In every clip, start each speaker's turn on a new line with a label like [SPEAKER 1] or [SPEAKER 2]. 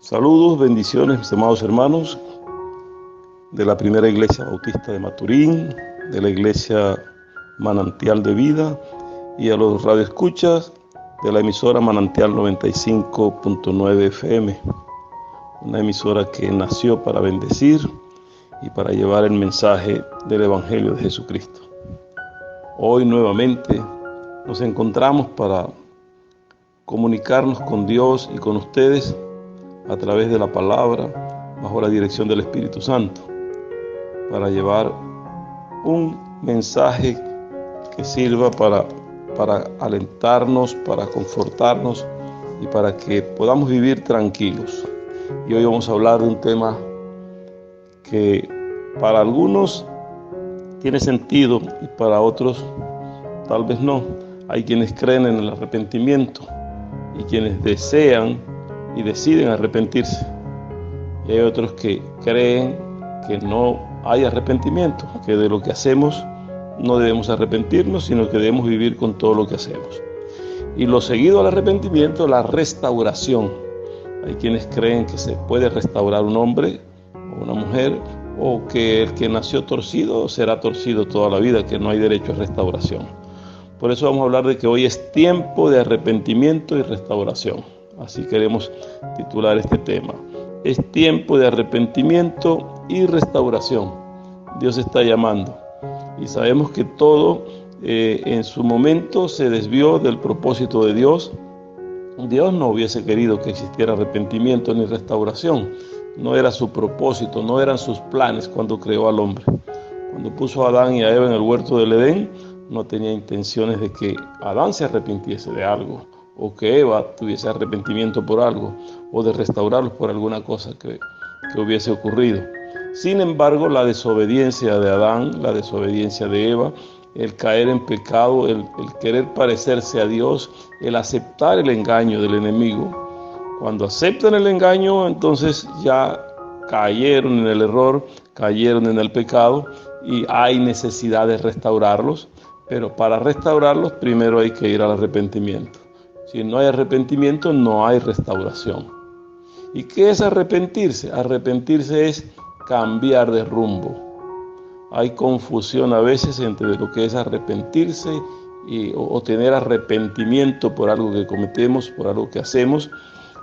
[SPEAKER 1] Saludos, bendiciones, mis amados hermanos de la Primera Iglesia Bautista de Maturín, de la Iglesia Manantial de Vida y a los radioescuchas de la emisora Manantial 95.9 FM, una emisora que nació para bendecir y para llevar el mensaje del Evangelio de Jesucristo. Hoy nuevamente nos encontramos para comunicarnos con Dios y con ustedes a través de la palabra, bajo la dirección del Espíritu Santo, para llevar un mensaje que sirva para alentarnos, para confortarnos y para que podamos vivir tranquilos. Y hoy vamos a hablar de un tema que para algunos tiene sentido y para otros tal vez no. Hay quienes creen en el arrepentimiento y quienes desean y deciden arrepentirse. Y hay otros que creen que no hay arrepentimiento, que de lo que hacemos no debemos arrepentirnos, sino que debemos vivir con todo lo que hacemos. Y lo seguido al arrepentimiento, la restauración. Hay quienes creen que se puede restaurar un hombre o una mujer, o que el que nació torcido será torcido toda la vida, que no hay derecho a restauración. Por eso vamos a hablar de que hoy es tiempo de arrepentimiento y restauración. Así queremos titular este tema. Es tiempo de arrepentimiento y restauración. Dios está llamando. Y sabemos que todo en su momento se desvió del propósito de Dios. Dios no hubiese querido que existiera arrepentimiento ni restauración. No era su propósito, no eran sus planes cuando creó al hombre. Cuando puso a Adán y a Eva en el huerto del Edén, no tenía intenciones de que Adán se arrepintiese de algo, o que Eva tuviese arrepentimiento por algo, o de restaurarlos por alguna cosa que hubiese ocurrido. Sin embargo, la desobediencia de Adán, la desobediencia de Eva, el caer en pecado, el querer parecerse a Dios, el aceptar el engaño del enemigo. Cuando aceptan el engaño, entonces ya cayeron en el error, cayeron en el pecado y hay necesidad de restaurarlos. Pero para restaurarlos primero hay que ir al arrepentimiento. Si no hay arrepentimiento, no hay restauración. ¿Y qué es arrepentirse? Arrepentirse es cambiar de rumbo. Hay confusión a veces entre lo que es arrepentirse o tener arrepentimiento por algo que cometemos, por algo que hacemos,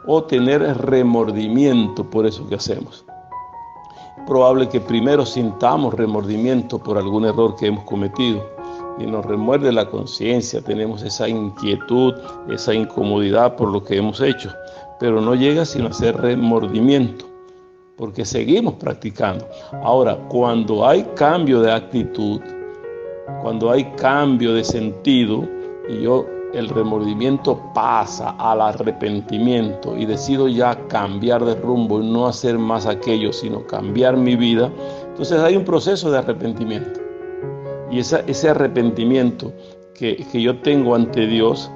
[SPEAKER 1] o tener remordimiento por eso que hacemos. Es probable que primero sintamos remordimiento por algún error que hemos cometido y nos remuerde la conciencia, tenemos esa inquietud, esa incomodidad por lo que hemos hecho, pero no llega sino a ser remordimiento, porque seguimos practicando. Ahora, cuando hay cambio de actitud, cuando hay cambio de sentido, y el remordimiento pasa al arrepentimiento y decido ya cambiar de rumbo y no hacer más aquello, sino cambiar mi vida, entonces hay un proceso de arrepentimiento. Y ese arrepentimiento que yo tengo ante Dios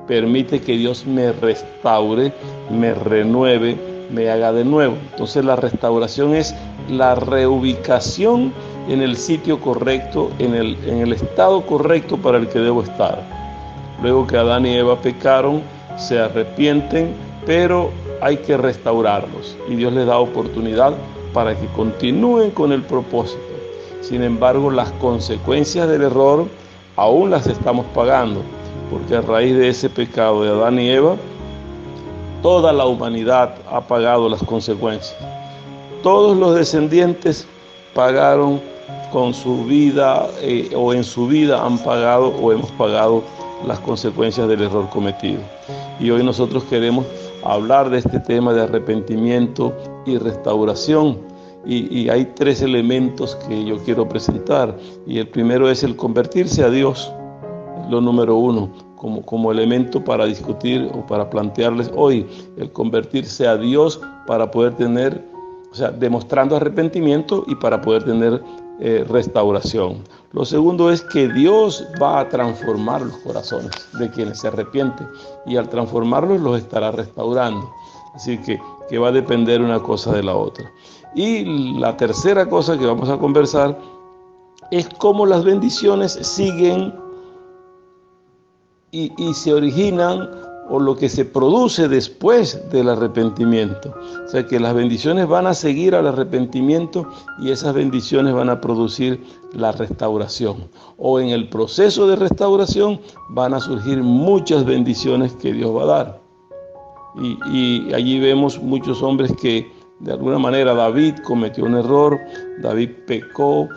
[SPEAKER 1] permite que Dios me restaure, me renueve, me haga de nuevo. Entonces la restauración es la reubicación en el sitio correcto, en el estado correcto para el que debo estar. Luego que Adán y Eva pecaron, se arrepienten, pero hay que restaurarlos. Y Dios les da oportunidad para que continúen con el propósito. Sin embargo, las consecuencias del error aún las estamos pagando, porque a raíz de ese pecado de Adán y Eva, toda la humanidad ha pagado las consecuencias. Todos los descendientes pagaron con su vida o en su vida han pagado o hemos pagado las consecuencias del error cometido. Y hoy nosotros queremos hablar de este tema de arrepentimiento y restauración. Y hay tres elementos que yo quiero presentar. Y el primero es el convertirse a Dios, lo número uno, como elemento para discutir o para plantearles hoy, el convertirse a Dios para poder tener, demostrando arrepentimiento y para poder tener restauración. Lo segundo es que Dios va a transformar los corazones de quienes se arrepienten y al transformarlos los estará restaurando. Así que va a depender una cosa de la otra. Y la tercera cosa que vamos a conversar es cómo las bendiciones siguen y se originan o lo que se produce después del arrepentimiento. O sea que las bendiciones van a seguir al arrepentimiento y esas bendiciones van a producir la restauración. O en el proceso de restauración van a surgir muchas bendiciones que Dios va a dar. Y allí vemos muchos hombres que de alguna manera David cometió un error, David pecó,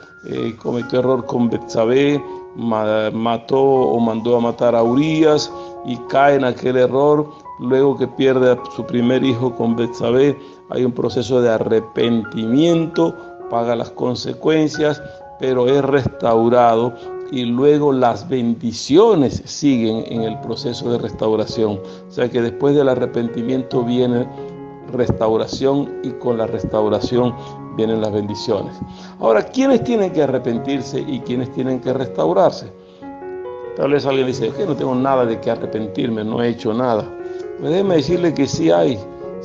[SPEAKER 1] cometió error con Betsabé, mató o mandó a matar a Urías y cae en aquel error. Luego que pierde a su primer hijo con Betsabé, hay un proceso de arrepentimiento, paga las consecuencias, pero es restaurado y luego las bendiciones siguen en el proceso de restauración. O sea que después del arrepentimiento viene restauración y con la restauración vienen las bendiciones. Ahora, ¿quiénes tienen que arrepentirse y quiénes tienen que restaurarse? Tal vez alguien dice, que no tengo nada de qué arrepentirme, no he hecho nada. Pues déjeme decirle que sí hay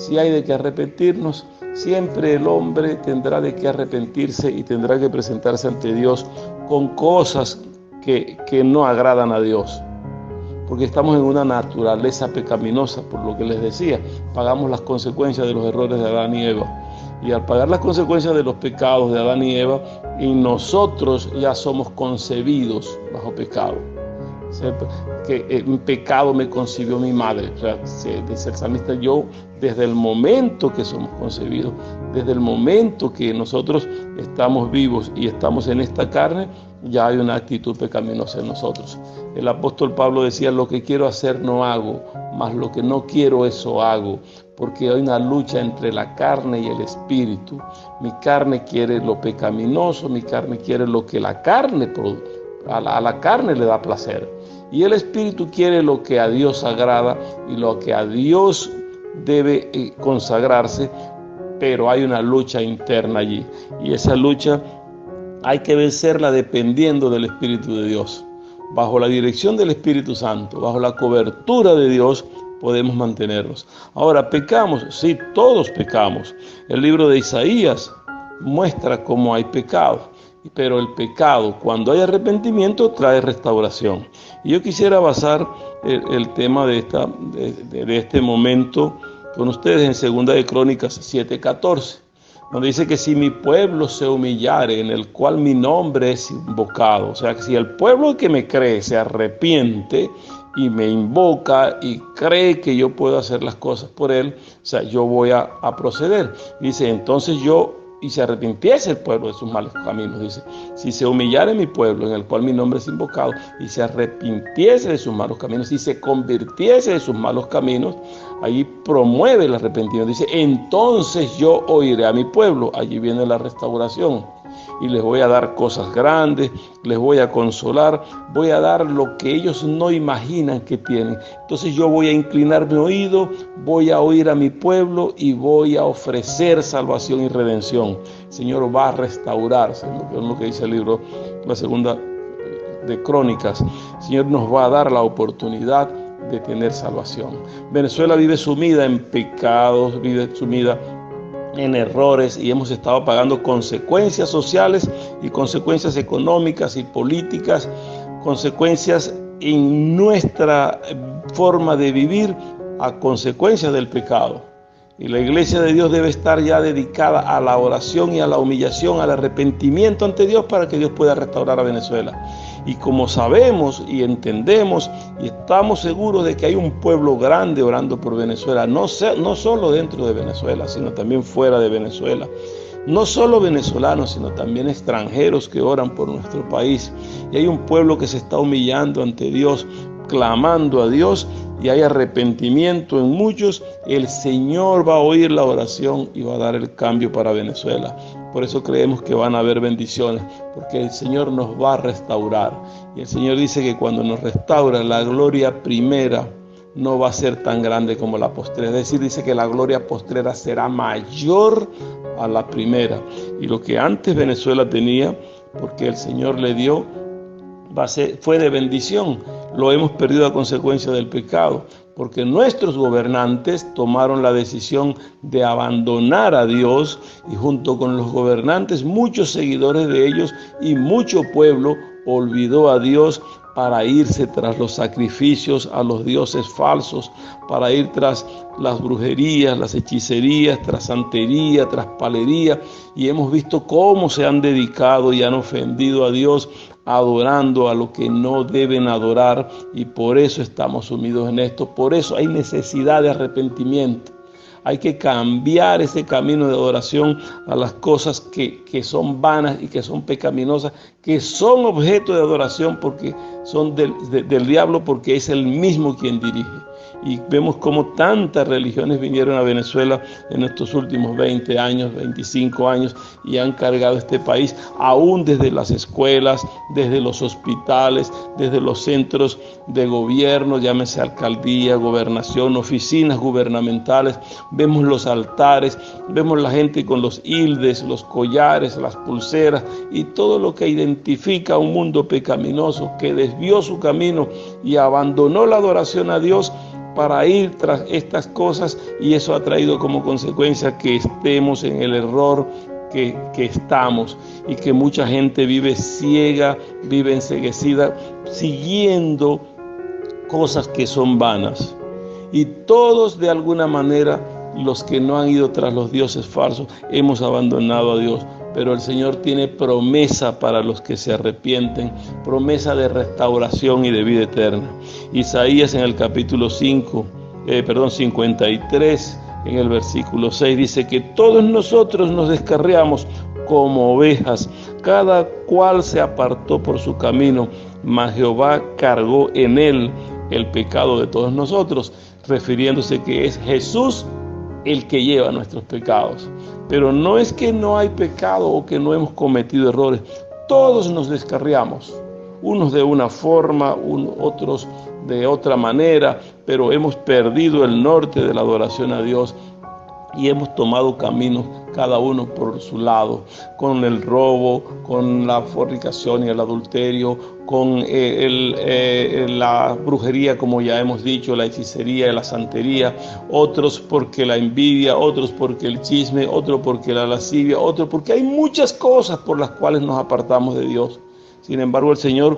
[SPEAKER 1] de qué arrepentirnos. Siempre el hombre tendrá de qué arrepentirse y tendrá que presentarse ante Dios con cosas que no agradan a Dios. Porque estamos en una naturaleza pecaminosa, por lo que les decía, pagamos las consecuencias de los errores de Adán y Eva. Y al pagar las consecuencias de los pecados de Adán y Eva, en nosotros ya somos concebidos bajo pecado. Que en pecado me concibió mi madre. O sea, dice el salmista, yo desde el momento que somos concebidos, desde el momento que nosotros estamos vivos y estamos en esta carne, ya hay una actitud pecaminosa en nosotros. El apóstol Pablo decía, lo que quiero hacer no hago, mas lo que no quiero eso hago, porque hay una lucha entre la carne y el espíritu. Mi carne quiere lo pecaminoso, mi carne quiere lo que la carne produce, a la carne le da placer. Y el espíritu quiere lo que a Dios agrada y lo que a Dios debe consagrarse, pero hay una lucha interna allí. Y esa lucha hay que vencerla dependiendo del Espíritu de Dios. Bajo la dirección del Espíritu Santo, bajo la cobertura de Dios, podemos mantenernos. Ahora, ¿pecamos? Sí, todos pecamos. El libro de Isaías muestra cómo hay pecado. Pero el pecado, cuando hay arrepentimiento, trae restauración. Y yo quisiera basar el tema de este momento con ustedes en 2 de Crónicas 7:14, donde dice que si mi pueblo se humillare, en el cual mi nombre es invocado, o sea, que si el pueblo que me cree se arrepiente y me invoca y cree que yo puedo hacer las cosas por él, o sea, yo voy a proceder. Dice, entonces y se arrepintiese el pueblo de sus malos caminos. Dice, si se humillare mi pueblo, en el cual mi nombre es invocado, y se arrepintiese de sus malos caminos, y se convirtiese de sus malos caminos, allí promueve el arrepentimiento. Dice, entonces yo oiré a mi pueblo. Allí viene la restauración. Y les voy a dar cosas grandes, les voy a consolar, voy a dar lo que ellos no imaginan que tienen. Entonces yo voy a inclinar mi oído, voy a oír a mi pueblo y voy a ofrecer salvación y redención. El Señor va a restaurarse, es lo que dice el libro, la 2 de Crónicas. El Señor nos va a dar la oportunidad de tener salvación. Venezuela vive sumida en pecados, vive sumida en errores y hemos estado pagando consecuencias sociales y consecuencias económicas y políticas, consecuencias en nuestra forma de vivir a consecuencias del pecado. Y la iglesia de Dios debe estar ya dedicada a la oración y a la humillación, al arrepentimiento ante Dios para que Dios pueda restaurar a Venezuela. Y como sabemos y entendemos y estamos seguros de que hay un pueblo grande orando por Venezuela, no solo dentro de Venezuela, sino también fuera de Venezuela. No solo venezolanos, sino también extranjeros que oran por nuestro país. Y hay un pueblo que se está humillando ante Dios, clamando a Dios, y hay arrepentimiento en muchos. El Señor va a oír la oración y va a dar el cambio para Venezuela. Por eso creemos que van a haber bendiciones, porque el Señor nos va a restaurar. Y el Señor dice que cuando nos restaura, la gloria primera no va a ser tan grande como la postrera. Es decir, dice que la gloria postrera será mayor a la primera. Y lo que antes Venezuela tenía, porque el Señor le dio, fue de bendición. Lo hemos perdido a consecuencia del pecado, porque nuestros gobernantes tomaron la decisión de abandonar a Dios, y junto con los gobernantes muchos seguidores de ellos y mucho pueblo olvidó a Dios para irse tras los sacrificios a los dioses falsos, para ir tras las brujerías, las hechicerías, tras santería, tras palería, y hemos visto cómo se han dedicado y han ofendido a Dios adorando a lo que no deben adorar, y por eso estamos sumidos en esto. Por eso hay necesidad de arrepentimiento. Hay que cambiar ese camino de adoración a las cosas que son vanas y que son pecaminosas, que son objeto de adoración porque son del diablo, porque es el mismo quien dirige. Y vemos cómo tantas religiones vinieron a Venezuela en estos últimos 20 años, 25 años, y han cargado este país, aún desde las escuelas, desde los hospitales, desde los centros de gobierno, llámese alcaldía, gobernación, oficinas gubernamentales. Vemos los altares, vemos la gente con los hildes, los collares, las pulseras y todo lo que identifica a un mundo pecaminoso que desvió su camino y abandonó la adoración a Dios para ir tras estas cosas, y eso ha traído como consecuencia que estemos en el error que estamos, y que mucha gente vive ciega, vive enceguecida, siguiendo cosas que son vanas. Y todos, de alguna manera, los que no han ido tras los dioses falsos, hemos abandonado a Dios. Pero el Señor tiene promesa para los que se arrepienten, promesa de restauración y de vida eterna. Isaías en el capítulo 53, en el versículo 6, dice que todos nosotros nos descarriamos como ovejas, cada cual se apartó por su camino, mas Jehová cargó en él el pecado de todos nosotros, refiriéndose que es Jesús el que lleva nuestros pecados. Pero no es que no hay pecado o que no hemos cometido errores. Todos nos descarriamos, unos de una forma, otros de otra manera, pero hemos perdido el norte de la adoración a Dios y hemos tomado caminos cada uno por su lado, con el robo, con la fornicación y el adulterio, con la brujería, como ya hemos dicho, la hechicería y la santería, otros porque la envidia, otros porque el chisme, otros porque la lascivia, otros porque hay muchas cosas por las cuales nos apartamos de Dios. Sin embargo, el Señor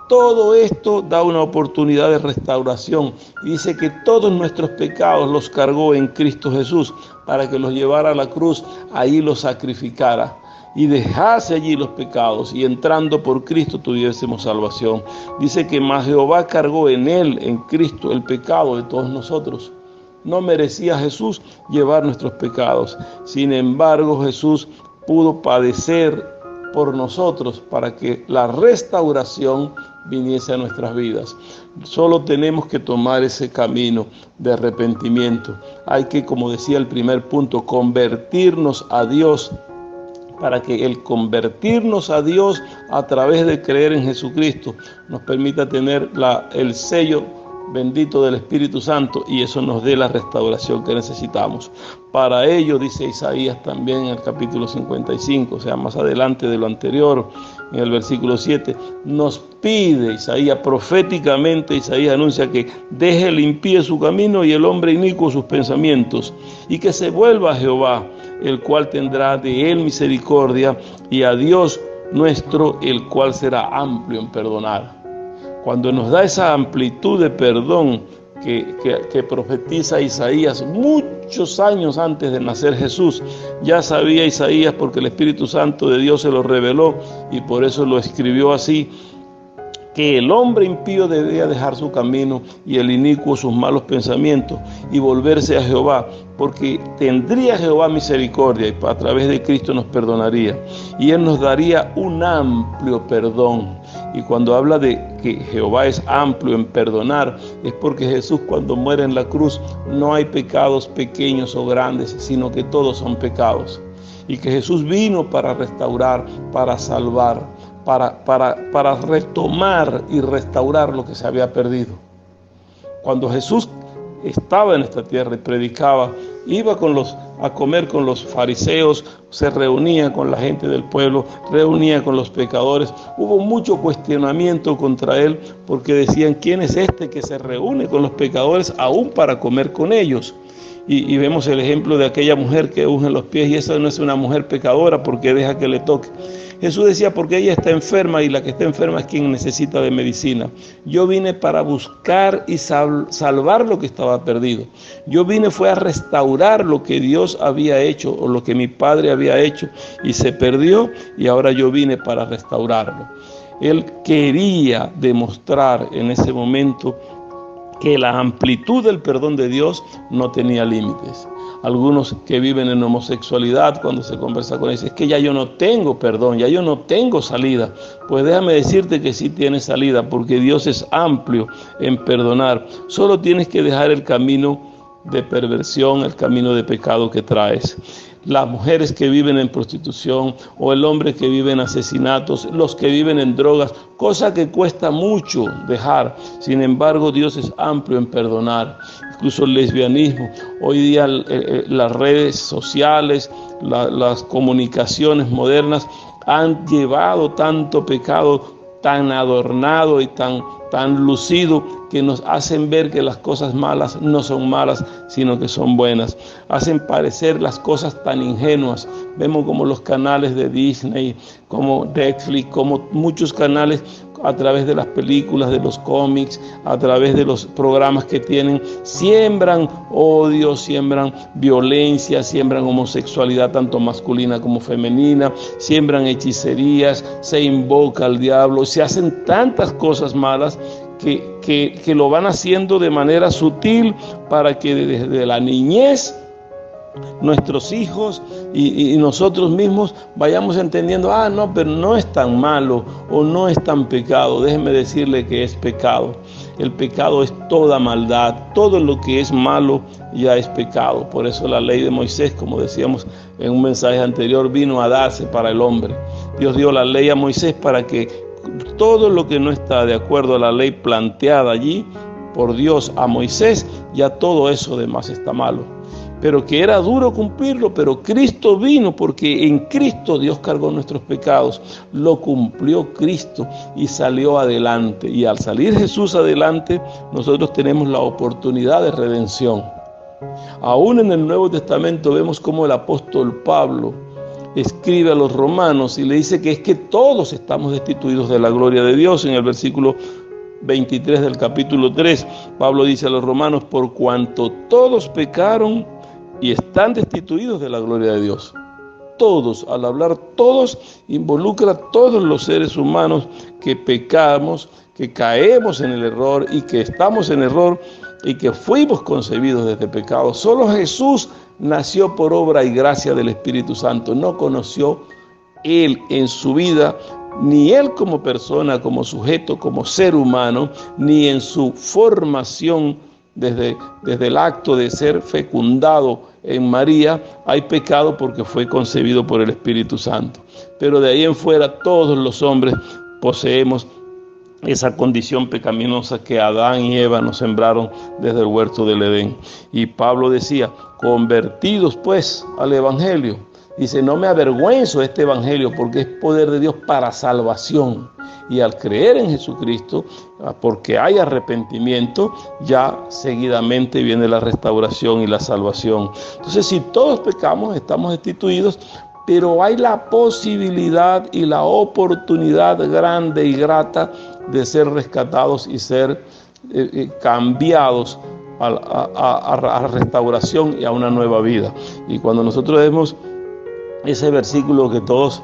[SPEAKER 1] todo esto da una oportunidad de restauración, y dice que todos nuestros pecados los cargó en Cristo Jesús para que los llevara a la cruz, allí los sacrificara y dejase allí los pecados, y entrando por Cristo tuviésemos salvación. Dice que más Jehová cargó en él, en Cristo, el pecado de todos nosotros. No merecía Jesús llevar nuestros pecados, sin embargo Jesús pudo padecer por nosotros para que la restauración viniese a nuestras vidas. Solo tenemos que tomar ese camino de arrepentimiento. Hay que, como decía el primer punto, convertirnos a Dios, para que el convertirnos a Dios a través de creer en Jesucristo nos permita tener el sello bendito del Espíritu Santo, y eso nos dé la restauración que necesitamos. Para ello, dice Isaías también en el capítulo 55, o sea, más adelante de lo anterior, en el versículo 7, nos pide Isaías, proféticamente Isaías anuncia que deje el impío su camino y el hombre inicuo sus pensamientos, y que se vuelva a Jehová, el cual tendrá de él misericordia, y a Dios nuestro, el cual será amplio en perdonar. Cuando nos da esa amplitud de perdón que profetiza Isaías muchos años antes de nacer Jesús, ya sabía Isaías, porque el Espíritu Santo de Dios se lo reveló y por eso lo escribió así, que el hombre impío debía dejar su camino y el inicuo sus malos pensamientos y volverse a Jehová, porque tendría Jehová misericordia y a través de Cristo nos perdonaría, y Él nos daría un amplio perdón. Y cuando habla de que Jehová es amplio en perdonar, es porque Jesús, cuando muere en la cruz, no hay pecados pequeños o grandes, sino que todos son pecados, y que Jesús vino para restaurar, para salvar, para retomar y restaurar lo que se había perdido. Cuando Jesús estaba en esta tierra y predicaba, iba a comer con los fariseos, se reunía con la gente del pueblo, reunía con los pecadores. Hubo mucho cuestionamiento contra él, porque decían: ¿quién es este que se reúne con los pecadores aún para comer con ellos? Y vemos el ejemplo de aquella mujer que unge los pies, y esa no es una mujer pecadora porque deja que le toque. Jesús decía, porque ella está enferma y la que está enferma es quien necesita de medicina. Yo vine para buscar y salvar lo que estaba perdido. Yo vine fue a restaurar lo que Dios había hecho o lo que mi Padre había hecho y se perdió, y ahora yo vine para restaurarlo. Él quería demostrar en ese momento que la amplitud del perdón de Dios no tenía límites. Algunos que viven en homosexualidad, cuando se conversa con ellos, es que ya yo no tengo perdón, ya yo no tengo salida. Pues déjame decirte que sí tienes salida, porque Dios es amplio en perdonar. Solo tienes que dejar el camino de perversión, el camino de pecado que traes. Las mujeres que viven en prostitución o el hombre que vive en asesinatos, los que viven en drogas, cosa que cuesta mucho dejar. Sin embargo, Dios es amplio en perdonar. Incluso el lesbianismo. Hoy día las redes sociales, las comunicaciones modernas han llevado tanto pecado tan adornado y tan lucido, que nos hacen ver que las cosas malas no son malas, sino que son buenas. Hacen parecer las cosas tan ingenuas. Vemos como los canales de Disney, como Netflix, como muchos canales, a través de las películas, de los cómics, a través de los programas que tienen, siembran odio, siembran violencia, siembran homosexualidad tanto masculina como femenina, siembran hechicerías, se invoca al diablo, se hacen tantas cosas malas que lo van haciendo de manera sutil para que desde la niñez nuestros hijos y nosotros mismos vayamos entendiendo, no, pero no es tan malo o no es tan pecado. Déjeme decirle que es pecado. El pecado es toda maldad, todo lo que es malo ya es pecado. Por eso la ley de Moisés, como decíamos en un mensaje anterior, vino a darse para el hombre. Dios dio la ley a Moisés para que todo lo que no está de acuerdo a la ley planteada allí por Dios a Moisés, ya todo eso demás está malo. Pero que era duro cumplirlo, pero Cristo vino, porque en Cristo Dios cargó nuestros pecados, lo cumplió Cristo y salió adelante. Y al salir Jesús adelante, nosotros tenemos la oportunidad de redención. Aún en el Nuevo Testamento vemos cómo el apóstol Pablo escribe a los romanos y le dice que es que todos estamos destituidos de la gloria de Dios. En el versículo 23 del capítulo 3, Pablo dice a los romanos, por cuanto todos pecaron y están destituidos de la gloria de Dios. Todos, al hablar todos, involucra a todos los seres humanos que pecamos, que caemos en el error y que estamos en error y que fuimos concebidos desde pecado. Solo Jesús nació por obra y gracia del Espíritu Santo. No conoció él en su vida, ni él como persona, como sujeto, como ser humano, ni en su formación desde el acto de ser fecundado en María, hay pecado porque fue concebido por el Espíritu Santo. Pero de ahí en fuera todos los hombres poseemos esa condición pecaminosa que Adán y Eva nos sembraron desde el huerto del Edén. Y Pablo decía, convertidos pues al Evangelio. Dice, no me avergüenzo de este Evangelio porque es poder de Dios para salvación. Y al creer en Jesucristo, porque hay arrepentimiento, ya seguidamente viene la restauración y la salvación. Entonces, si todos pecamos, estamos destituidos, pero hay la posibilidad y la oportunidad grande y grata de ser rescatados y ser cambiados a restauración y a una nueva vida. Y cuando nosotros vemos ese versículo que todos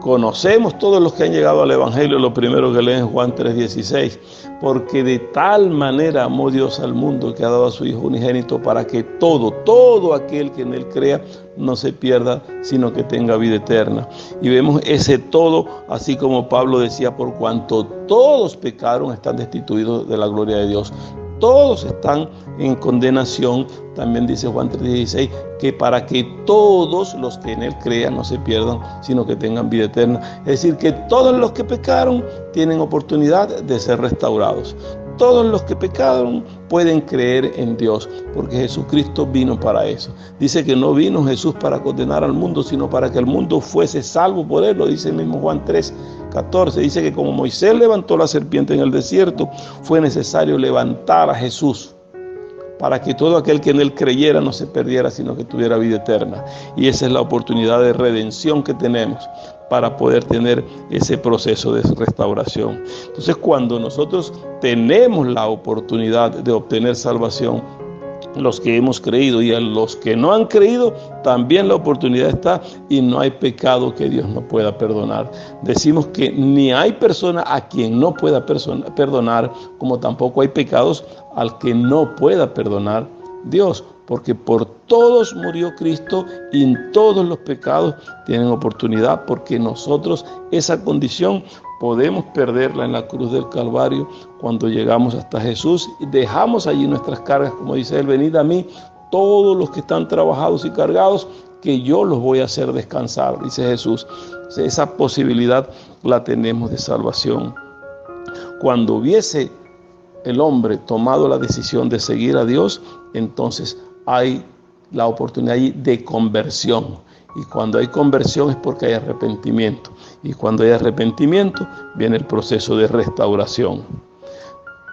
[SPEAKER 1] conocemos, todos los que han llegado al Evangelio, lo primero que leen es Juan 3:16, porque de tal manera amó Dios al mundo que ha dado a su Hijo unigénito para que todo aquel que en él crea no se pierda, sino que tenga vida eterna. Y vemos ese todo, así como Pablo decía, por cuanto todos pecaron, están destituidos de la gloria de Dios. Todos están en condenación, también dice Juan 3:16, que para que todos los que en él crean no se pierdan, sino que tengan vida eterna. Es decir, que todos los que pecaron tienen oportunidad de ser restaurados. Todos los que pecaron pueden creer en Dios, porque Jesucristo vino para eso. Dice que no vino Jesús para condenar al mundo, sino para que el mundo fuese salvo por él. Lo dice el mismo Juan 3:14. Dice que como Moisés levantó la serpiente en el desierto, fue necesario levantar a Jesús para que todo aquel que en Él creyera no se perdiera, sino que tuviera vida eterna. Y esa es la oportunidad de redención que tenemos para poder tener ese proceso de restauración. Entonces, cuando nosotros tenemos la oportunidad de obtener salvación, los que hemos creído y a los que no han creído, también la oportunidad está, y no hay pecado que Dios no pueda perdonar. Decimos que ni hay persona a quien no pueda perdonar, como tampoco hay pecados al que no pueda perdonar Dios, porque por todos murió Cristo y en todos los pecados tienen oportunidad, porque nosotros esa condición podemos perderla en la cruz del Calvario cuando llegamos hasta Jesús y dejamos allí nuestras cargas, como dice Él: venid a mí todos los que están trabajados y cargados, que yo los voy a hacer descansar, dice Jesús. Esa posibilidad la tenemos de salvación. Cuando hubiese el hombre tomado la decisión de seguir a Dios, entonces hay la oportunidad de conversión. Y cuando hay conversión es porque hay arrepentimiento. Y cuando hay arrepentimiento viene el proceso de restauración.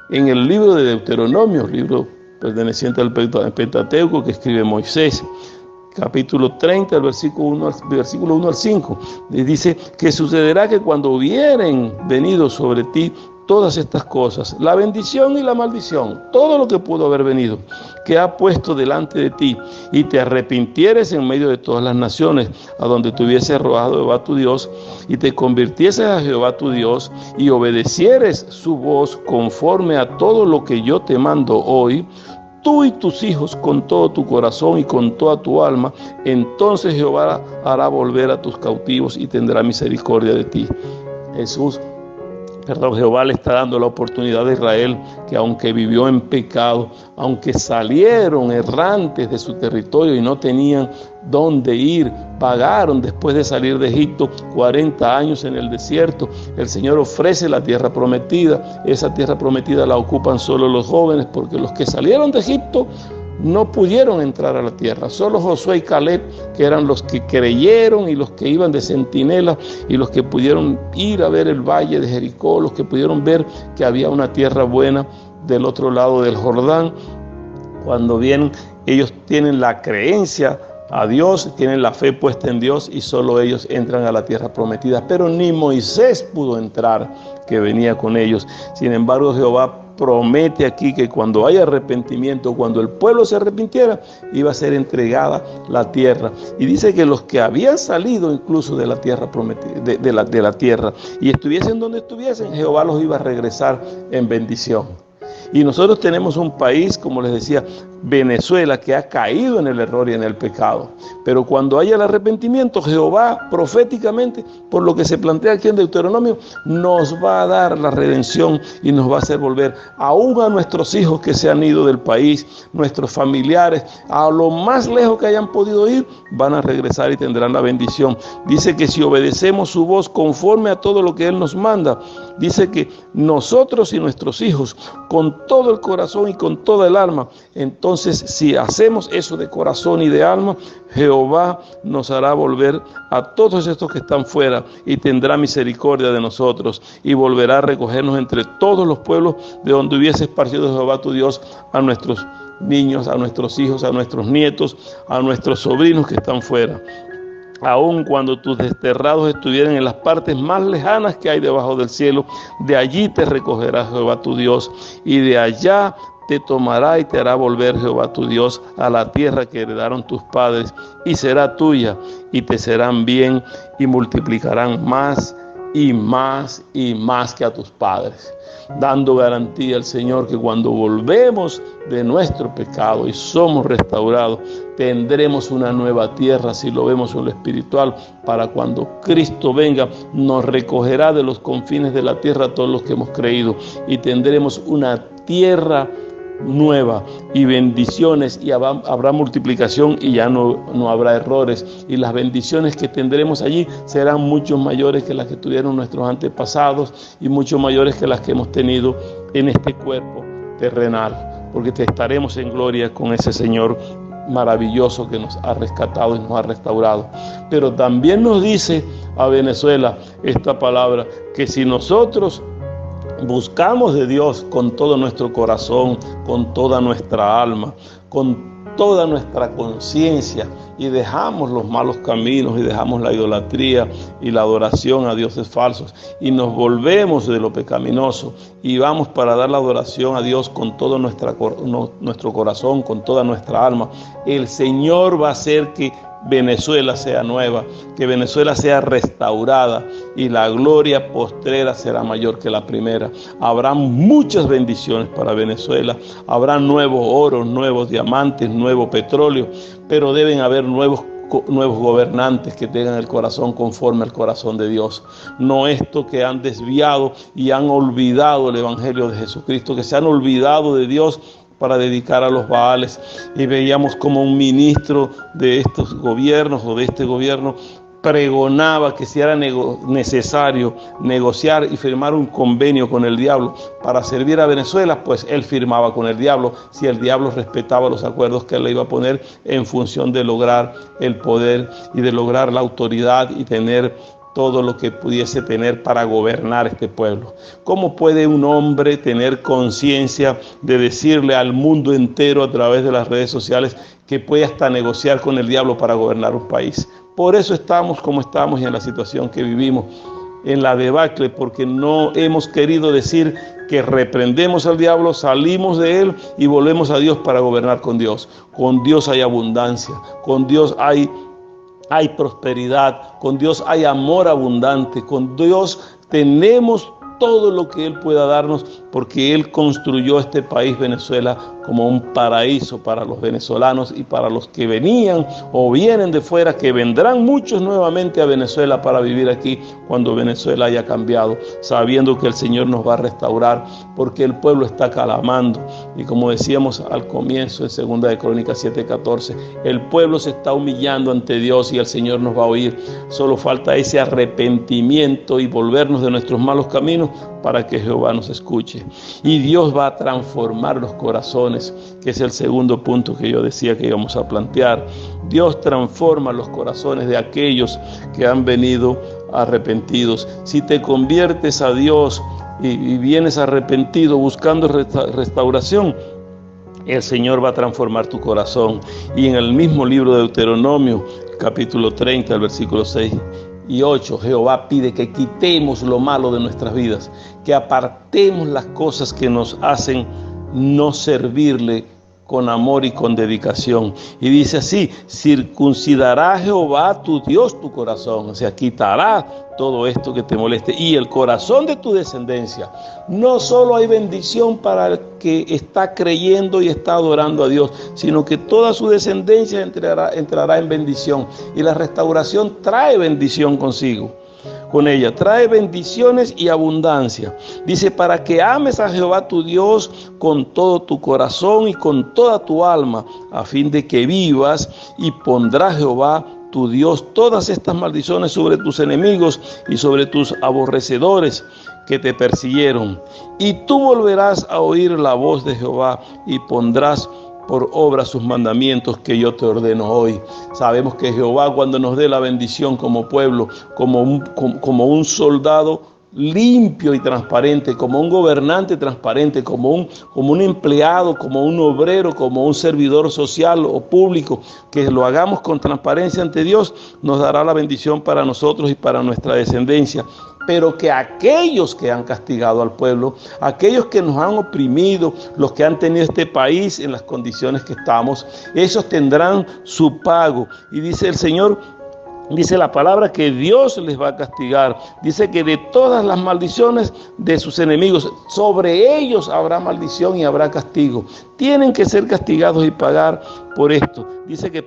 [SPEAKER 1] En el libro de Deuteronomio, libro perteneciente al Pentateuco que escribe Moisés, capítulo 30, el versículo 1 al 5, dice que sucederá que cuando hubieren venido sobre ti todas estas cosas, la bendición y la maldición, todo lo que pudo haber venido, que ha puesto delante de ti, y te arrepintieres en medio de todas las naciones a donde te hubiese arrojado Jehová tu Dios, y te convirtieses a Jehová tu Dios, y obedecieres su voz conforme a todo lo que yo te mando hoy, tú y tus hijos con todo tu corazón y con toda tu alma, entonces Jehová hará volver a tus cautivos y tendrá misericordia de ti. Jehová le está dando la oportunidad a Israel, que aunque vivió en pecado, aunque salieron errantes de su territorio y no tenían dónde ir, pagaron después de salir de Egipto 40 años en el desierto, el Señor ofrece la tierra prometida. Esa tierra prometida la ocupan solo los jóvenes, porque los que salieron de Egipto no pudieron entrar a la tierra. Solo Josué y Caleb, que eran los que creyeron y los que iban de centinela y los que pudieron ir a ver el valle de Jericó, los que pudieron ver que había una tierra buena del otro lado del Jordán. Cuando vienen, ellos tienen la creencia a Dios, tienen la fe puesta en Dios, y solo ellos entran a la tierra prometida. Pero ni Moisés pudo entrar, que venía con ellos. Sin embargo, Jehová promete aquí que cuando haya arrepentimiento, cuando el pueblo se arrepintiera, iba a ser entregada la tierra. Y dice que los que habían salido incluso de la tierra prometida, de la tierra, y estuviesen donde estuviesen, Jehová los iba a regresar en bendición. Y nosotros tenemos un país, como les decía, Venezuela, que ha caído en el error y en el pecado. Pero cuando haya el arrepentimiento, Jehová proféticamente, por lo que se plantea aquí en Deuteronomio, nos va a dar la redención y nos va a hacer volver aún a nuestros hijos que se han ido del país, nuestros familiares, a lo más lejos que hayan podido ir, van a regresar y tendrán la bendición. Dice que si obedecemos su voz conforme a todo lo que Él nos manda, dice que nosotros y nuestros hijos, con todo el corazón y con toda el alma, entonces si hacemos eso de corazón y de alma, Jehová nos hará volver a todos estos que están fuera y tendrá misericordia de nosotros, y volverá a recogernos entre todos los pueblos de donde hubiese esparcido Jehová tu Dios a nuestros niños, a nuestros hijos, a nuestros nietos, a nuestros sobrinos que están fuera. Aun cuando tus desterrados estuvieran en las partes más lejanas que hay debajo del cielo, de allí te recogerá Jehová tu Dios, y de allá te tomará y te hará volver Jehová tu Dios a la tierra que heredaron tus padres, y será tuya, y te serán bien, y multiplicarán más y más y más que a tus padres, dando garantía al Señor que cuando volvemos de nuestro pecado y somos restaurados, tendremos una nueva tierra, si lo vemos en lo espiritual, para cuando Cristo venga, nos recogerá de los confines de la tierra a todos los que hemos creído, y tendremos una tierra nueva y bendiciones, y habrá multiplicación, y ya no habrá errores, y las bendiciones que tendremos allí serán mucho mayores que las que tuvieron nuestros antepasados, y mucho mayores que las que hemos tenido en este cuerpo terrenal, porque estaremos en gloria con ese Señor maravilloso que nos ha rescatado y nos ha restaurado. Pero también nos dice a Venezuela esta palabra, que si nosotros buscamos de Dios con todo nuestro corazón, con toda nuestra alma, con toda nuestra conciencia, y dejamos los malos caminos y dejamos la idolatría y la adoración a dioses falsos y nos volvemos de lo pecaminoso y vamos para dar la adoración a Dios con todo nuestro corazón, con toda nuestra alma, el Señor va a hacer que Venezuela sea nueva, que Venezuela sea restaurada y la gloria postrera será mayor que la primera. Habrá muchas bendiciones para Venezuela, habrá nuevos oros, nuevos diamantes, nuevo petróleo, pero deben haber nuevos gobernantes que tengan el corazón conforme al corazón de Dios. No esto que han desviado y han olvidado el evangelio de Jesucristo, que se han olvidado de Dios para dedicar a los Baales, y veíamos como un ministro de estos gobiernos o de este gobierno pregonaba que si era necesario negociar y firmar un convenio con el diablo para servir a Venezuela, pues él firmaba con el diablo si el diablo respetaba los acuerdos que él le iba a poner en función de lograr el poder y de lograr la autoridad y tener todo lo que pudiese tener para gobernar este pueblo. ¿Cómo puede un hombre tener conciencia de decirle al mundo entero a través de las redes sociales que puede hasta negociar con el diablo para gobernar un país? Por eso estamos como estamos y en la situación que vivimos, en la debacle, porque no hemos querido decir que reprendemos al diablo, salimos de él y volvemos a Dios para gobernar con Dios. Con Dios hay abundancia, con Dios hay prosperidad, con Dios hay amor abundante, con Dios tenemos todo lo que Él pueda darnos, porque Él construyó este país Venezuela como un paraíso para los venezolanos y para los que venían o vienen de fuera, que vendrán muchos nuevamente a Venezuela para vivir aquí cuando Venezuela haya cambiado, sabiendo que el Señor nos va a restaurar, porque el pueblo está clamando. Y como decíamos al comienzo en 2 de Crónicas 7:14, el pueblo se está humillando ante Dios y el Señor nos va a oír. Solo falta ese arrepentimiento y volvernos de nuestros malos caminos para que Jehová nos escuche. Y Dios va a transformar los corazones, que es el segundo punto que yo decía que íbamos a plantear. Dios transforma los corazones de aquellos que han venido arrepentidos. Si te conviertes a Dios y vienes arrepentido buscando restauración, el Señor va a transformar tu corazón. Y en el mismo libro de Deuteronomio, capítulo 30, el versículo 6 y 8, Jehová pide que quitemos lo malo de nuestras vidas, que apartemos las cosas que nos hacen no servirle con amor y con dedicación. Y dice así: circuncidará Jehová tu Dios tu corazón, o sea, quitará todo esto que te moleste, y el corazón de tu descendencia. No solo hay bendición para el que está creyendo y está adorando a Dios, sino que toda su descendencia entrará en bendición, y la restauración trae bendición consigo. Con ella trae bendiciones y abundancia. Dice: para que ames a Jehová tu Dios con todo tu corazón y con toda tu alma, a fin de que vivas, y pondrá Jehová tu Dios todas estas maldiciones sobre tus enemigos y sobre tus aborrecedores que te persiguieron. Y tú volverás a oír la voz de Jehová y pondrás por obra sus mandamientos que yo te ordeno hoy. Sabemos que Jehová, cuando nos dé la bendición como pueblo, como un soldado limpio y transparente, como un gobernante transparente, como un empleado, como un obrero, como un servidor social o público, que lo hagamos con transparencia ante Dios, nos dará la bendición para nosotros y para nuestra descendencia. Pero que aquellos que han castigado al pueblo, aquellos que nos han oprimido, los que han tenido este país en las condiciones que estamos, esos tendrán su pago. Y dice el Señor, dice la palabra, que Dios les va a castigar. Dice que de todas las maldiciones de sus enemigos, sobre ellos habrá maldición y habrá castigo. Tienen que ser castigados y pagar por esto. Dice que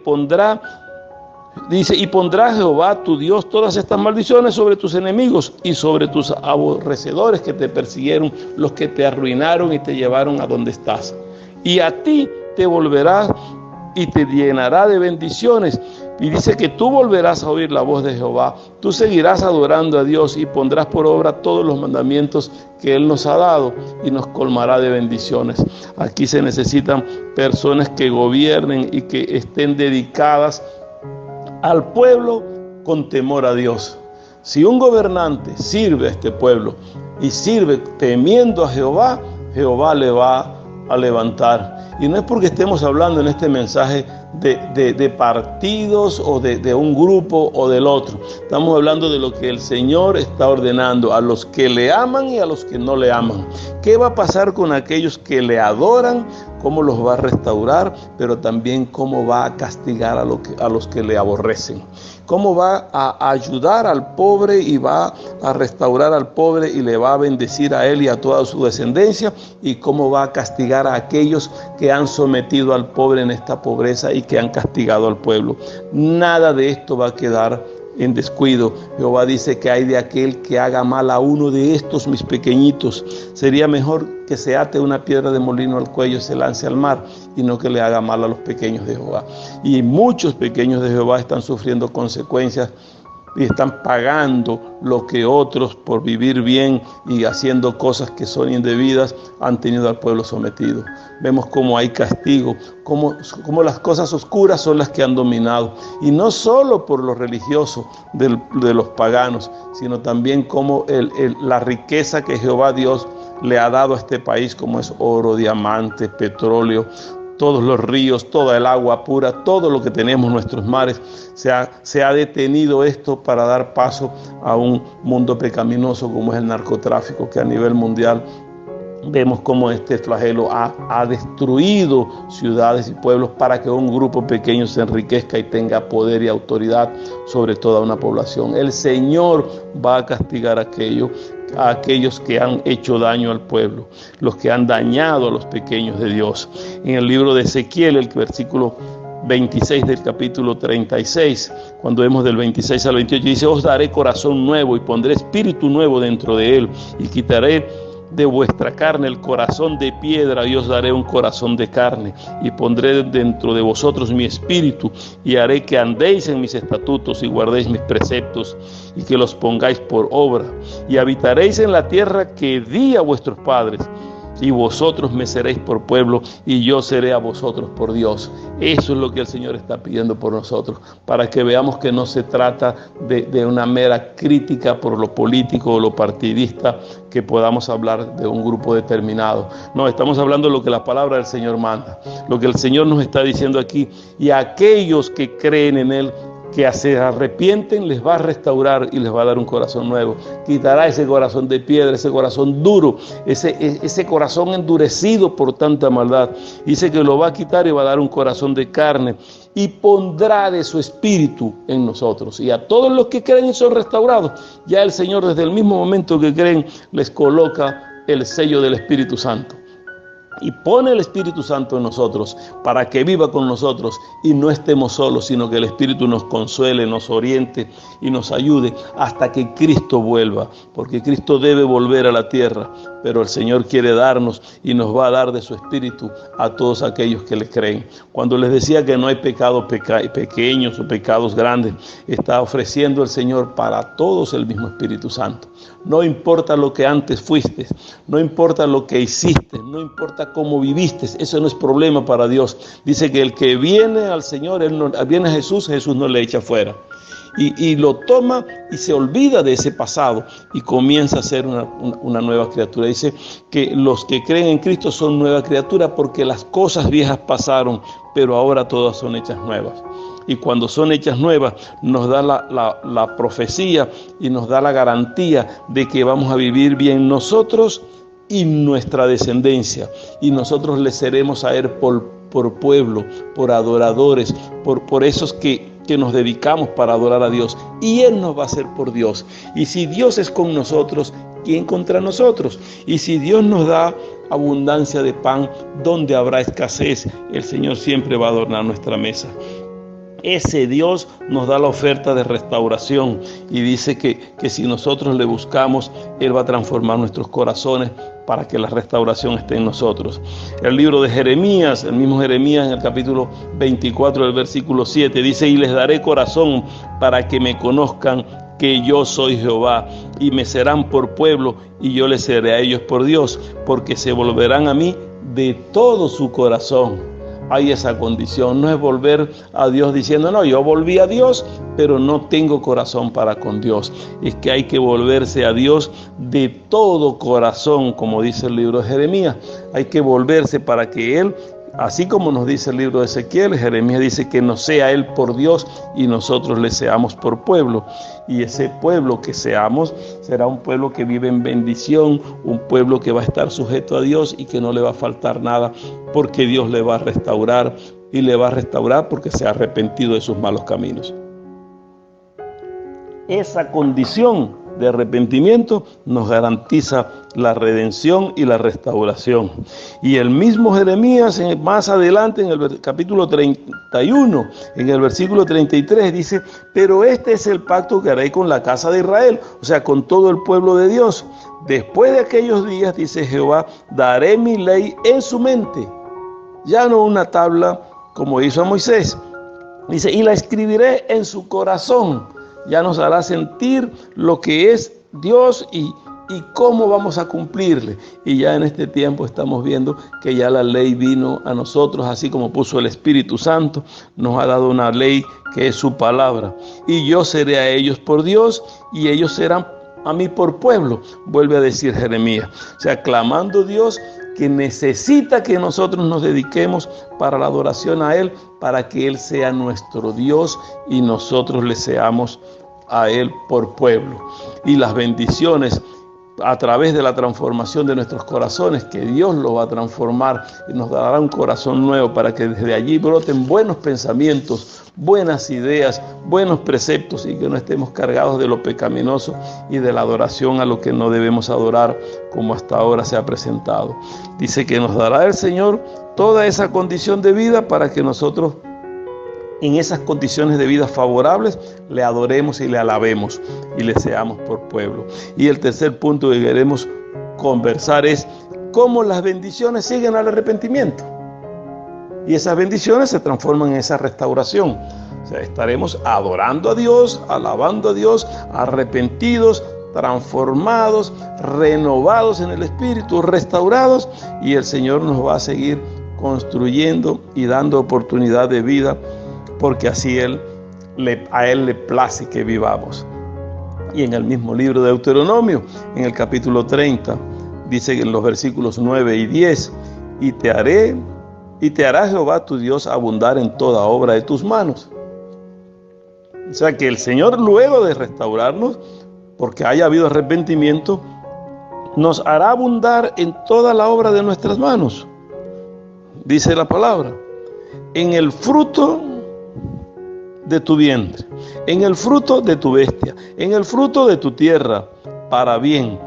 [SPEAKER 1] y pondrá Jehová tu Dios todas estas maldiciones sobre tus enemigos y sobre tus aborrecedores que te persiguieron, los que te arruinaron y te llevaron a donde estás. Y a ti te volverás y te llenará de bendiciones. Y dice que tú volverás a oír la voz de Jehová, tú seguirás adorando a Dios y pondrás por obra todos los mandamientos que Él nos ha dado, y nos colmará de bendiciones. Aquí se necesitan personas que gobiernen y que estén dedicadas al pueblo con temor a Dios. Si un gobernante sirve a este pueblo y sirve temiendo a Jehová, Jehová le va a levantar. Y no es porque estemos hablando en este mensaje de partidos o de un grupo o del otro. Estamos hablando de lo que el Señor está ordenando a los que le aman y a los que no le aman. ¿Qué va a pasar con aquellos que le adoran? ¿Cómo los va a restaurar? Pero también cómo va a castigar a los que le aborrecen. Cómo va a ayudar al pobre y va a restaurar al pobre y le va a bendecir a él y a toda su descendencia, y cómo va a castigar a aquellos que han sometido al pobre en esta pobreza y que han castigado al pueblo. Nada de esto va a quedar en descuido. Jehová dice que hay de aquel que haga mal a uno de estos mis pequeñitos. Sería mejor que se ate una piedra de molino al cuello y se lance al mar, y no que le haga mal a los pequeños de Jehová. Y muchos pequeños de Jehová están sufriendo consecuencias y están pagando lo que otros, por vivir bien y haciendo cosas que son indebidas, han tenido al pueblo sometido. Vemos cómo hay castigo, cómo las cosas oscuras son las que han dominado, y no solo por los religiosos de los paganos, sino también como la riqueza que Jehová Dios le ha dado a este país, como es oro, diamantes, petróleo, todos los ríos, toda el agua pura, todo lo que tenemos, nuestros mares. Se ha detenido esto para dar paso a un mundo pecaminoso como es el narcotráfico, que a nivel mundial vemos cómo este flagelo ha destruido ciudades y pueblos para que un grupo pequeño se enriquezca y tenga poder y autoridad sobre toda una población. El Señor va a castigar a aquellos que han hecho daño al pueblo, los que han dañado a los pequeños de Dios. En el libro de Ezequiel, el versículo 26 del capítulo 36, cuando vemos del 26 al 28, dice: os daré corazón nuevo y pondré espíritu nuevo dentro de él, y quitaré de vuestra carne el corazón de piedra, y os daré un corazón de carne, y pondré dentro de vosotros mi espíritu, y haré que andéis en mis estatutos y guardéis mis preceptos, y que los pongáis por obra, y habitaréis en la tierra que di a vuestros padres, y vosotros me seréis por pueblo, y yo seré a vosotros por Dios. Eso es lo que el Señor está pidiendo por nosotros, para que veamos que no se trata de una mera crítica por lo político o lo partidista, que podamos hablar de un grupo determinado. No, estamos hablando de lo que la palabra del Señor manda, lo que el Señor nos está diciendo aquí, y a aquellos que creen en Él, que se arrepienten, les va a restaurar y les va a dar un corazón nuevo. Quitará ese corazón de piedra, ese corazón duro, ese corazón endurecido por tanta maldad. Dice que lo va a quitar y va a dar un corazón de carne, y pondrá de su espíritu en nosotros. Y a todos los que creen y son restaurados, ya el Señor desde el mismo momento que creen les coloca el sello del Espíritu Santo. Y pone el Espíritu Santo en nosotros para que viva con nosotros y no estemos solos, sino que el Espíritu nos consuele, nos oriente y nos ayude hasta que Cristo vuelva, porque Cristo debe volver a la tierra, pero el Señor quiere darnos y nos va a dar de su Espíritu a todos aquellos que le creen. Cuando les decía que no hay pecados pequeños o pecados grandes, está ofreciendo el Señor para todos el mismo Espíritu Santo. No importa lo que antes fuiste, no importa lo que hiciste, no importa cómo viviste, eso no es problema para Dios. Dice que el que viene al Señor, viene a Jesús, Jesús no le echa fuera. Y lo toma y se olvida de ese pasado y comienza a ser una nueva criatura. Dice que los que creen en Cristo son nueva criatura, porque las cosas viejas pasaron, pero ahora todas son hechas nuevas. Y cuando son hechas nuevas, nos da la profecía y nos da la garantía de que vamos a vivir bien nosotros y nuestra descendencia. Y nosotros le seremos a Él por pueblo, por adoradores, por esos que nos dedicamos para adorar a Dios. Y Él nos va a hacer por Dios. Y si Dios es con nosotros, ¿quién contra nosotros? Y si Dios nos da abundancia de pan, ¿dónde habrá escasez? El Señor siempre va a adornar nuestra mesa. Ese Dios nos da la oferta de restauración y dice que si nosotros le buscamos, Él va a transformar nuestros corazones para que la restauración esté en nosotros. El libro de Jeremías, el mismo Jeremías, en el capítulo 24 del versículo 7, dice: y les daré corazón para que me conozcan que yo soy Jehová, y me serán por pueblo, y yo les seré a ellos por Dios, porque se volverán a mí de todo su corazón. hay esa condición. No es volver a Dios diciendo, no, yo volví a Dios, pero no tengo corazón para con Dios. Es que hay que volverse a Dios de todo corazón, como dice el libro de Jeremías. Hay que volverse para que Él, así como nos dice el libro de Ezequiel, Jeremías dice que nos sea Él por Dios y nosotros le seamos por pueblo. Y ese pueblo que seamos será un pueblo que vive en bendición, un pueblo que va a estar sujeto a Dios y que no le va a faltar nada, porque Dios le va a restaurar, y le va a restaurar porque se ha arrepentido de sus malos caminos. Esa condición de arrepentimiento nos garantiza la redención y la restauración. Y el mismo Jeremías, más adelante en el capítulo 31, en el versículo 33, dice, pero este es el pacto que haré con la casa de Israel, o sea, con todo el pueblo de Dios. Después de aquellos días, dice Jehová, daré mi ley en su mente, ya no una tabla como hizo a Moisés. Dice, y la escribiré en su corazón. Ya nos hará sentir lo que es Dios y cómo vamos a cumplirle. Y ya en este tiempo estamos viendo que ya la ley vino a nosotros, así como puso el Espíritu Santo, nos ha dado una ley que es su palabra. Y yo seré a ellos por Dios y ellos serán a mí por pueblo, vuelve a decir Jeremías. O sea, clamando a Dios que necesita que nosotros nos dediquemos para la adoración a Él, para que Él sea nuestro Dios y nosotros le seamos a Él por pueblo. Y las bendiciones a través de la transformación de nuestros corazones, que Dios lo va a transformar y nos dará un corazón nuevo para que desde allí broten buenos pensamientos, buenas ideas, buenos preceptos y que no estemos cargados de lo pecaminoso y de la adoración a lo que no debemos adorar como hasta ahora se ha presentado. Dice que nos dará el Señor toda esa condición de vida para que nosotros en esas condiciones de vida favorables le adoremos y le alabemos y le seamos por pueblo. Y el tercer punto que queremos conversar es cómo las bendiciones siguen al arrepentimiento. Y esas bendiciones se transforman en esa restauración. O sea, estaremos adorando a Dios, alabando a Dios, arrepentidos, transformados, renovados en el Espíritu, restaurados, y el Señor nos va a seguir construyendo y dando oportunidad de vida, porque así a Él le place que vivamos. Y en el mismo libro de Deuteronomio, en el capítulo 30, dice en los versículos 9 y 10, y te hará Jehová tu Dios abundar en toda obra de tus manos. O sea que el Señor, luego de restaurarnos, porque haya habido arrepentimiento, nos hará abundar en toda la obra de nuestras manos. Dice la palabra, en el fruto de tu vientre, en el fruto de tu bestia, en el fruto de tu tierra, para bien,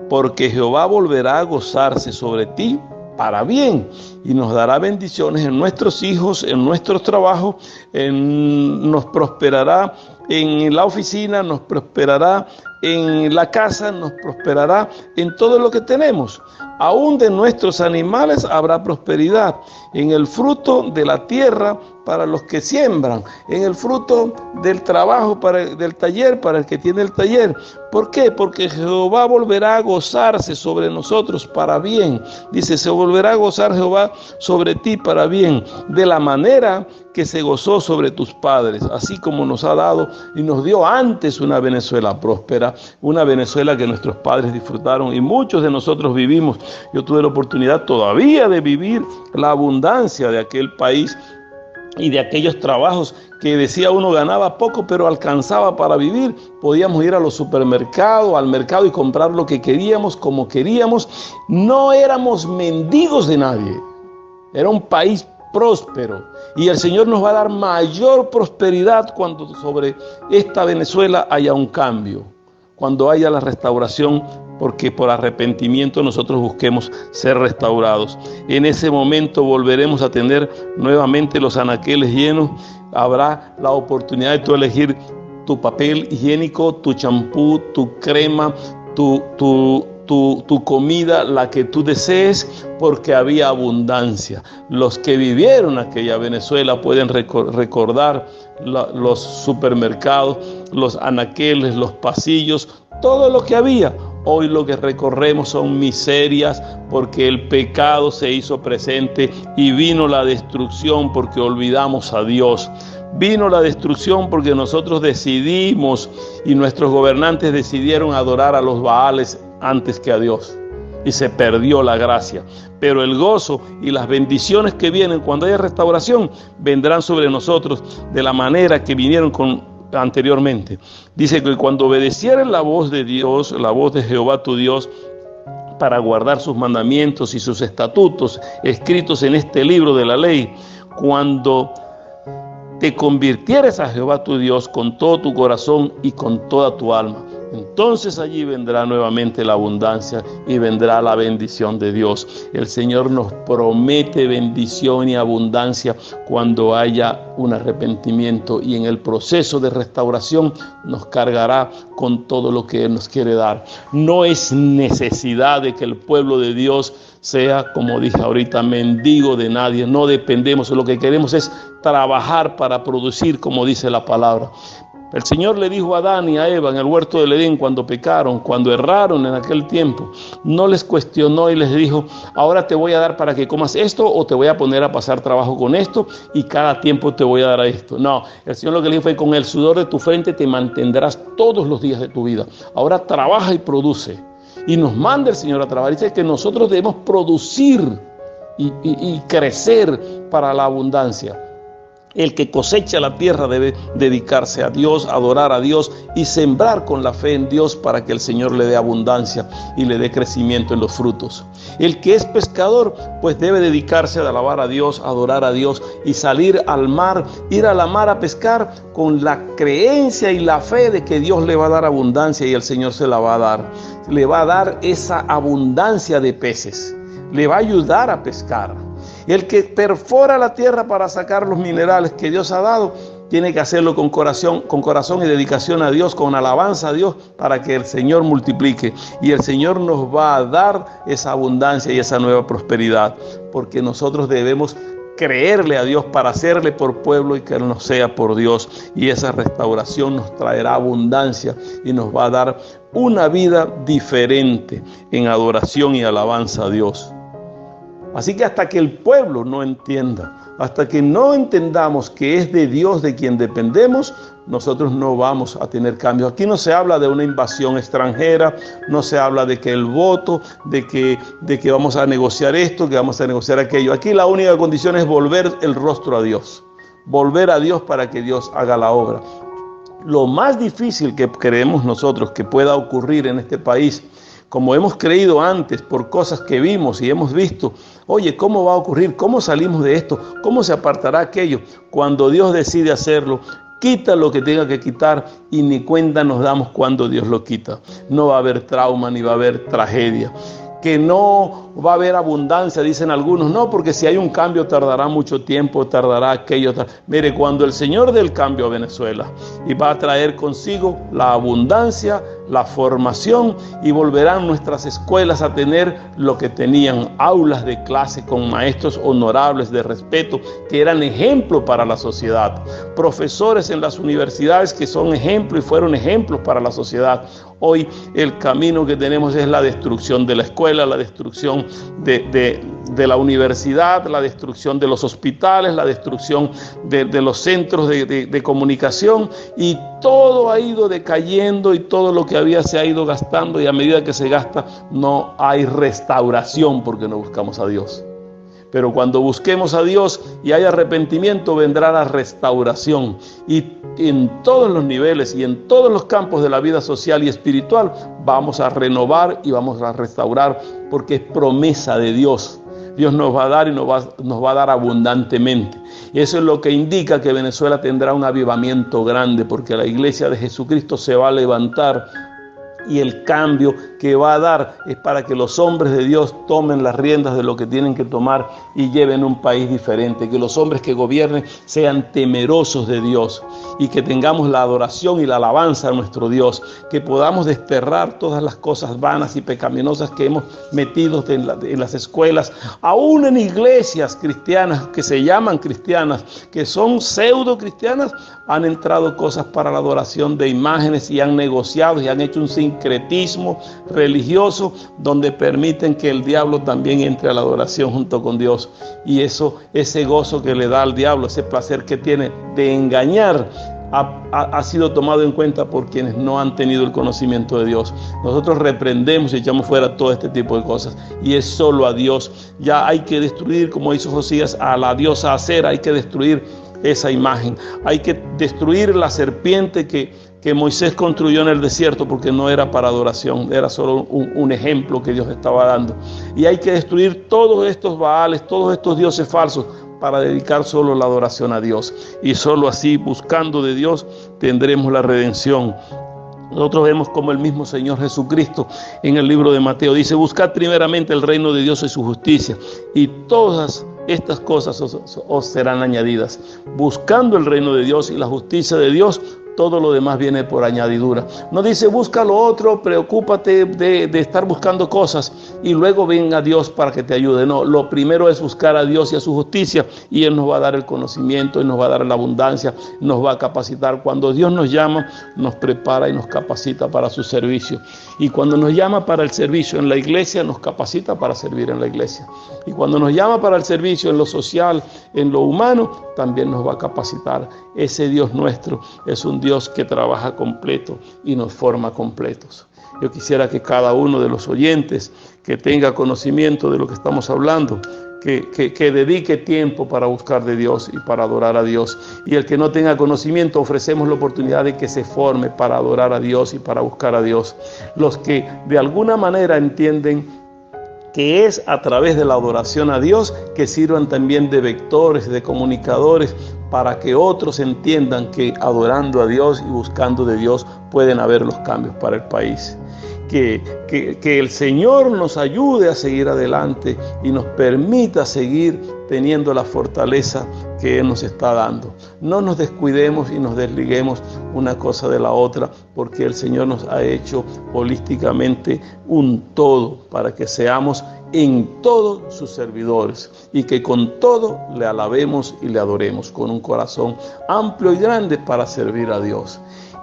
[SPEAKER 1] porque Jehová volverá a gozarse sobre ti para bien y nos dará bendiciones en nuestros hijos, en nuestros trabajos, nos prosperará en la oficina, nos prosperará en la casa, nos prosperará en todo lo que tenemos. Aún de nuestros animales habrá prosperidad, en el fruto de la tierra para los que siembran, en el fruto del trabajo del taller para el que tiene el taller. ¿Por qué? Porque Jehová volverá a gozarse sobre nosotros para bien. Dice, se volverá a gozar Jehová sobre ti para bien, de la manera que se gozó sobre tus padres, así como nos ha dado y nos dio antes una Venezuela próspera, una Venezuela que nuestros padres disfrutaron y muchos de nosotros vivimos. Yo tuve la oportunidad todavía de vivir la abundancia de aquel país y de aquellos trabajos que decía uno ganaba poco pero alcanzaba para vivir. Podíamos ir a los supermercados, al mercado y comprar lo que queríamos, como queríamos. No éramos mendigos de nadie. Era un país próspero y el Señor nos va a dar mayor prosperidad cuando sobre esta Venezuela haya un cambio, cuando haya la restauración, porque por arrepentimiento nosotros busquemos ser restaurados. En ese momento volveremos a tener nuevamente los anaqueles llenos. Habrá la oportunidad de tú elegir tu papel higiénico, tu champú, tu crema, tu comida, la que tú desees, porque había abundancia. Los que vivieron aquella Venezuela pueden recordar los supermercados, los anaqueles, los pasillos, todo lo que había. Hoy lo que recorremos son miserias porque el pecado se hizo presente y vino la destrucción porque olvidamos a Dios. Vino la destrucción porque nosotros decidimos y nuestros gobernantes decidieron adorar a los Baales antes que a Dios. Y se perdió la gracia. Pero el gozo y las bendiciones que vienen cuando haya restauración vendrán sobre nosotros de la manera que vinieron anteriormente. Dice que cuando obedecieran la voz de Dios, la voz de Jehová tu Dios, para guardar sus mandamientos y sus estatutos escritos en este libro de la ley, cuando te convirtieres a Jehová tu Dios con todo tu corazón y con toda tu alma, entonces allí vendrá nuevamente la abundancia y vendrá la bendición de Dios. El Señor nos promete bendición y abundancia cuando haya un arrepentimiento, y en el proceso de restauración nos cargará con todo lo que Él nos quiere dar. No es necesidad de que el pueblo de Dios sea, como dije ahorita, mendigo de nadie. No dependemos, lo que queremos es trabajar para producir, como dice la palabra. El Señor le dijo a Adán y a Eva en el huerto del Edén cuando pecaron, cuando erraron en aquel tiempo, no les cuestionó y les dijo: ahora te voy a dar para que comas esto, o te voy a poner a pasar trabajo con esto y cada tiempo te voy a dar a esto. No, el Señor lo que le dijo fue: con el sudor de tu frente te mantendrás todos los días de tu vida. Ahora trabaja y produce. Y nos manda el Señor a trabajar. Dice que nosotros debemos producir y crecer para la abundancia. El que cosecha la tierra debe dedicarse a Dios, adorar a Dios y sembrar con la fe en Dios para que el Señor le dé abundancia y le dé crecimiento en los frutos. El que es pescador, pues debe dedicarse a alabar a Dios, adorar a Dios y salir al mar, ir a la mar a pescar con la creencia y la fe de que Dios le va a dar abundancia y el Señor se la va a dar. Le va a dar esa abundancia de peces, le va a ayudar a pescar. El que perfora la tierra para sacar los minerales que Dios ha dado, tiene que hacerlo con corazón y dedicación a Dios, con alabanza a Dios, para que el Señor multiplique. Y el Señor nos va a dar esa abundancia y esa nueva prosperidad, porque nosotros debemos creerle a Dios para hacerle por pueblo y que Él nos sea por Dios. Y esa restauración nos traerá abundancia y nos va a dar una vida diferente en adoración y alabanza a Dios. Así que hasta que el pueblo no entienda, hasta que no entendamos que es de Dios de quien dependemos, nosotros no vamos a tener cambios. Aquí no se habla de una invasión extranjera, no se habla de que el voto, de que vamos a negociar esto, que vamos a negociar aquello. Aquí la única condición es volver el rostro a Dios, volver a Dios para que Dios haga la obra. Lo más difícil que creemos nosotros que pueda ocurrir en este país, como hemos creído antes por cosas que vimos y hemos visto, oye, ¿cómo va a ocurrir? ¿Cómo salimos de esto? ¿Cómo se apartará aquello? Cuando Dios decide hacerlo, quita lo que tenga que quitar y ni cuenta nos damos cuando Dios lo quita. No va a haber trauma ni va a haber tragedia. Que no va a haber abundancia, dicen algunos, no, porque si hay un cambio tardará mucho tiempo, tardará aquello. Mire, cuando el Señor dé el cambio a Venezuela y va a traer consigo la abundancia, la formación, y volverán nuestras escuelas a tener lo que tenían, aulas de clase con maestros honorables de respeto que eran ejemplo para la sociedad, profesores en las universidades que son ejemplo y fueron ejemplos para la sociedad. Hoy el camino que tenemos es la destrucción de la escuela, la destrucción de la universidad, la destrucción de los hospitales, la destrucción de los centros de comunicación, y todo ha ido decayendo y todo lo que había se ha ido gastando, y a medida que se gasta no hay restauración porque no buscamos a Dios. Pero cuando busquemos a Dios y hay arrepentimiento, vendrá la restauración. Y en todos los niveles y en todos los campos de la vida social y espiritual vamos a renovar y vamos a restaurar, porque es promesa de Dios. Dios nos va a dar y nos va a dar abundantemente. Y eso es lo que indica que Venezuela tendrá un avivamiento grande, porque la iglesia de Jesucristo se va a levantar. Y el cambio que va a dar es para que los hombres de Dios tomen las riendas de lo que tienen que tomar y lleven un país diferente. Que los hombres que gobiernen sean temerosos de Dios y que tengamos la adoración y la alabanza a nuestro Dios. Que podamos desterrar todas las cosas vanas y pecaminosas que hemos metido en las escuelas, aún en iglesias cristianas que se llaman cristianas, que son pseudo cristianas. Han entrado cosas para la adoración de imágenes y han negociado y han hecho un signo sincretismo religioso donde permiten que el diablo también entre a la adoración junto con Dios. Y ese gozo que le da al diablo, ese placer que tiene de engañar, ha sido tomado en cuenta por quienes no han tenido el conocimiento de Dios. Nosotros reprendemos y echamos fuera todo este tipo de cosas, y es solo a Dios. Ya hay que destruir, como hizo Josías, a la diosa Acera. Hay que destruir esa imagen, hay que destruir la serpiente que Moisés construyó en el desierto, porque no era para adoración, era solo un ejemplo que Dios estaba dando. Y hay que destruir todos estos baales, todos estos dioses falsos, para dedicar solo la adoración a Dios. Y solo así, buscando de Dios, tendremos la redención. Nosotros vemos como el mismo Señor Jesucristo en el libro de Mateo dice: buscad primeramente el reino de Dios y su justicia, y todas estas cosas os serán añadidas. Buscando el reino de Dios y la justicia de Dios, todo lo demás viene por añadidura. No dice busca lo otro, preocúpate de estar buscando cosas y luego ven a Dios para que te ayude. No, lo primero es buscar a Dios y a su justicia, y Él nos va a dar el conocimiento, Él nos va a dar la abundancia, nos va a capacitar. Cuando Dios nos llama, nos prepara y nos capacita para su servicio. Y cuando nos llama para el servicio en la iglesia, nos capacita para servir en la iglesia. Y cuando nos llama para el servicio en lo social, en lo humano, también nos va a capacitar. Ese Dios nuestro es un Dios que trabaja completo y nos forma completos. Yo quisiera que cada uno de los oyentes que tenga conocimiento de lo que estamos hablando, que dedique tiempo para buscar de Dios y para adorar a Dios. Y el que no tenga conocimiento, ofrecemos la oportunidad de que se forme para adorar a Dios y para buscar a Dios. Los que de alguna manera entienden que es a través de la adoración a Dios, que sirvan también de vectores, de comunicadores, para que otros entiendan que adorando a Dios y buscando de Dios pueden haber los cambios para el país. Que el Señor nos ayude a seguir adelante y nos permita seguir teniendo la fortaleza que Él nos está dando. No nos descuidemos y nos desliguemos una cosa de la otra, porque el Señor nos ha hecho holísticamente un todo para que seamos en todo sus servidores y que con todo le alabemos y le adoremos con un corazón amplio y grande para servir a Dios.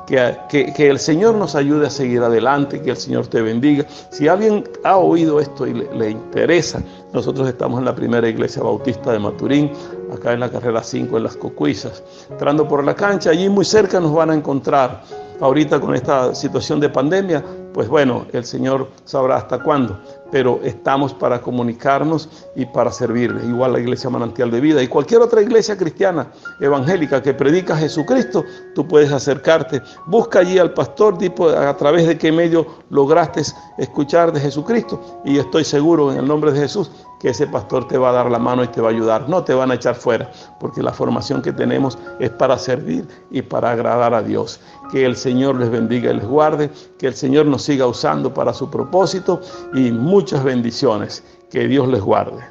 [SPEAKER 1] Que el Señor nos ayude a seguir adelante, que el Señor te bendiga. Si alguien ha oído esto y le interesa, nosotros estamos en la primera iglesia bautista de Maturín, acá en la carrera 5 en Las Cocuizas. Entrando por la cancha, allí muy cerca nos van a encontrar. Ahorita con esta situación de pandemia, pues bueno, el Señor sabrá hasta cuándo, pero estamos para comunicarnos y para servirle. Igual la Iglesia Manantial de Vida y cualquier otra iglesia cristiana evangélica que predica a Jesucristo, tú puedes acercarte. Busca allí al pastor, tipo a través de qué medio lograste escuchar de Jesucristo, y estoy seguro en el nombre de Jesús que ese pastor te va a dar la mano y te va a ayudar. No te van a echar fuera, porque la formación que tenemos es para servir y para agradar a Dios. Que el Señor les bendiga y les guarde, que el Señor nos siga usando para su propósito, y muchas bendiciones. Que Dios les guarde.